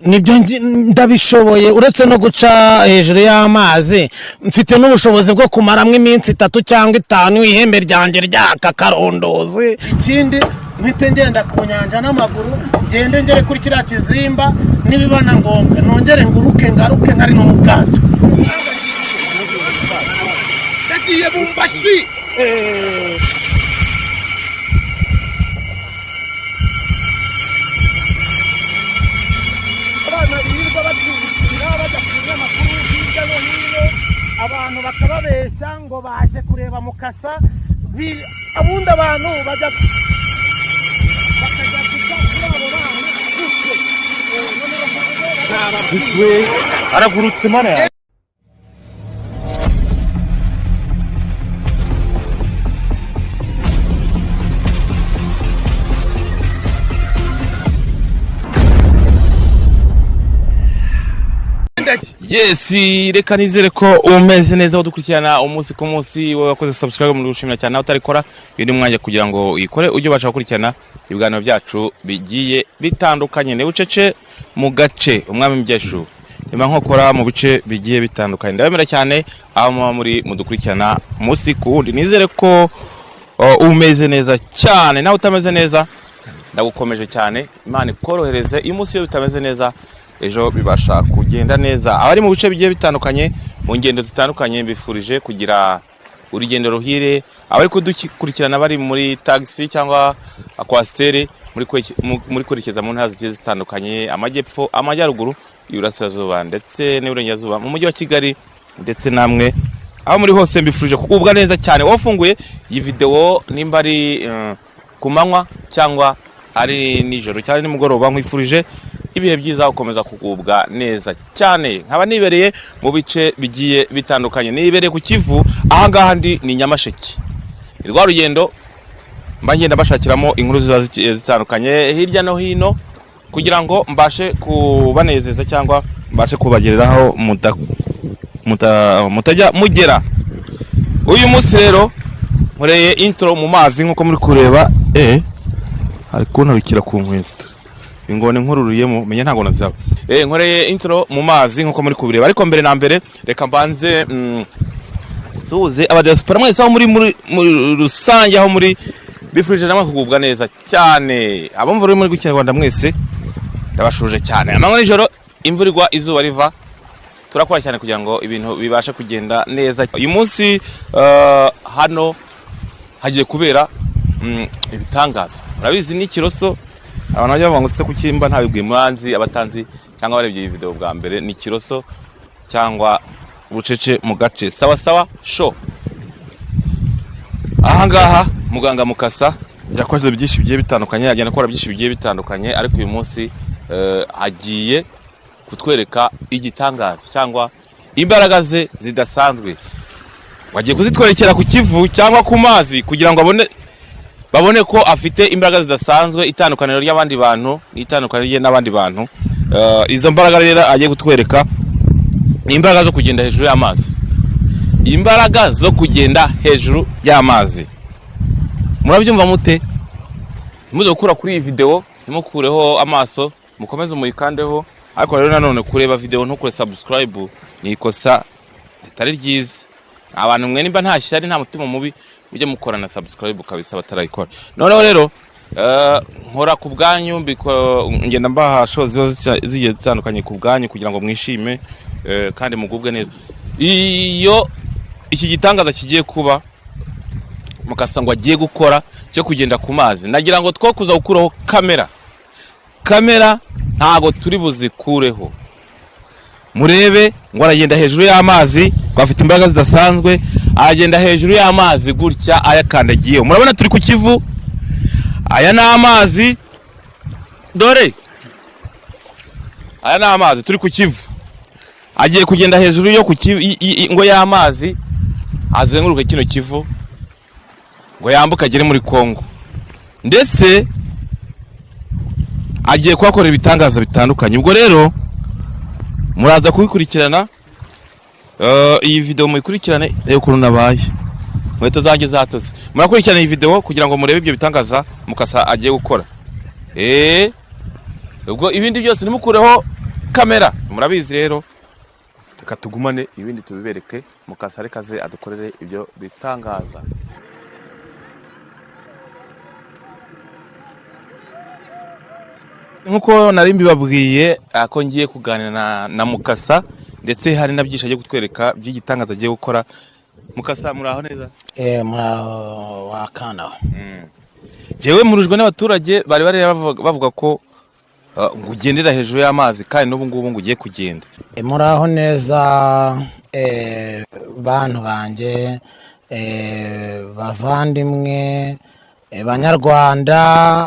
nibyo ndabishoboye uretse no guca hejuru y'amazi mfite n'ubushobozi bwo kumaramwe iminsi 3 cyangwa 5 ihembe ryanjye ryaka karondoze. Ikindi mpite ngenda ku nyanja n'amaguru ngende ngere kuri kiriya kizimba nibibana ngombwa nongere nguruke ngaruke nkari no mu bwato. Ndagiye Bumbashi. Abantu bakababesha ngo baje kureba Mukasa abundi abantu bajya bakajya kuri abo bantu aragurutse mana. Yes, reka nizere ko umeze neza udukurikirana umunsi ku munsi wowe wakoze subscribe muri gushimira cyane utarikora bindi mwanje kugira ngo uyikore ujye bacha gukurikirana ibiganiro byacu bigiye bitandukanye ne bucece mu gace umwami mbyeshu ima nkokora mu bice bigiye bitandukanye ndabemera cyane aho muri mudukurikirana umunsi ku wundi nizere ko umeze neza cyane nawe utameze neza ndagukomeje cyane Imana ikorohereze umunsi yo bitameze neza ejo bibasha kugenda neza. Abari mu bice bigiye bitandukanye mu ngendo zitandukanye mbifurije kugira urugendo ruhire. Abari kudukurikirana bari muri taxi cyangwa akwastere muri kwerekeza mu ntara zigiye zitandukanye amajyepfo amajyaruguru y'Iburasirazuba ndetse n'Iburengerazuba mu mujyi wa Kigali ndetse namwe aho muri hose mbifurije kugubwa neza cyane. Wafunguye iyi video nimba ari ku manywa cyangwa ari nijoro cyane nimugoroba nkwifurije ibihe byiza ukomeza kugubwa neza cyane. Nkaba nibereye mu bice bigiye bitandukanye nibereye ku Kivu ahangaha ndi ni Nyamasheke rwa rugendo mbagenda bashakiramo inkuru zitandukanye hirya no hino kugira ngo mbashe kubanezeza cyangwa mbashe kubagereraho mutajya mugera. Uyu munsi rero nkoreye intro mu mazi nkuko muri kureba ari kunarukira ku nkweto ingone nkururuyemo menye ntago nazaba nkoreye intro mu mazi nkuko muri kubireba ariko mbere na mbere reka mbanze suze abadiaspora mwese aho muri rusange aho muri bifurije namwe kugubwa neza cyane abumva muri gukirwanda mwese ndabashuje cyane amanywa nijoro imvura igwa izuba riva turakora cyane kugira ngo ibintu bibashe kugenda neza. Uyu munsi hano hagiye kubera ibitangaza urabizi ni Kiroso abantu bajya bavuga ngo se kukimba ntabibwiye muranzi abatanzi cyangwa barebye iyi video bwa mbere ni Kiroso cyangwa bucece mu gace sawa show. Ahangaha muganga Mukasa yakoze byinshi bigiye bitandukanye agenda akora byinshi bigiye bitandukanye ariko uyu munsi agiye kutwereka igitangaza cyangwa imbaraga ze zidasanzwe wagiye kuzitwerekera ku Kivu cyangwa ku mazi kugira ngo babone ko afite imbaraga zidasanzwe itandukaniro ry'abandi bantu itandukaniro n'abandi bantu. Izo mbaraga rero agiye gutwereka imbaraga zo kugenda hejuru y'amazi imbaraga zo kugenda hejuru y'amazi. Murabyumva mute muze gukura kuri iyi video nimukureho amaso mukomeze umuyikandeho ariko rero nanone kureba video ntukure subscribe ni ikosa ritari ryiza. Abantu mwe nimba nta shyari nta mutima mubi ujye mukora na subscribe kabisa batarayikora. Noneho rero nkora ku bwanyu ngenda mbaha shows zigiye zitandukanye ku bwanyu kugira ngo mwishime kandi mugubwe neza. Iyo iki gitangaza kigiye kuba Mukasa ngo agiye gukora cyo kugenda ku mazi nagira ngo two kuza gukuraho kamera ntago turi buzikureho murebe ngo aragenda hejuru y'amazi bafite imbaraga zidasanzwe agenda hejuru y'amazi gutya ayakandagiye. Murabona turi ku Kivu aya na amazi dore aya na amazi turi ku Kivu agiye kugenda hejuru yo ngo y'amazi azenguruke kino Kivu ngo yambuka agere muri Kongo ndetse agiye kwakorera ibitangaza bitandukanye. Ubwo rero muraza kubikurikirana iyi video muyikurikirane ukuntu nabaye mweto zanjye zatose murakurikirana iyi video kugira ngo murebe ibyo bitangaza Mukasa agiye gukora. ubwo ibindi byose nimukureho kamera murabizi rero reka tugumane ibindi tubibereke Mukasa reka ze adukorere ibyo bitangaza. Nkuko nari mbibabwiye ko ngiye kuganira na Mukasa ndetse hari na byinshi agiye kutwereka by'igitangaza agiye gukora. Mukasa muraho neza? Muraho wakana. Jewe murujwe n'abaturage bari bavuga ko ngugendera hejuru y'amazi kandi n'ubu ngubu ngugiye kugenda. Muraho neza bantu banjye bavandimwe banyarwanda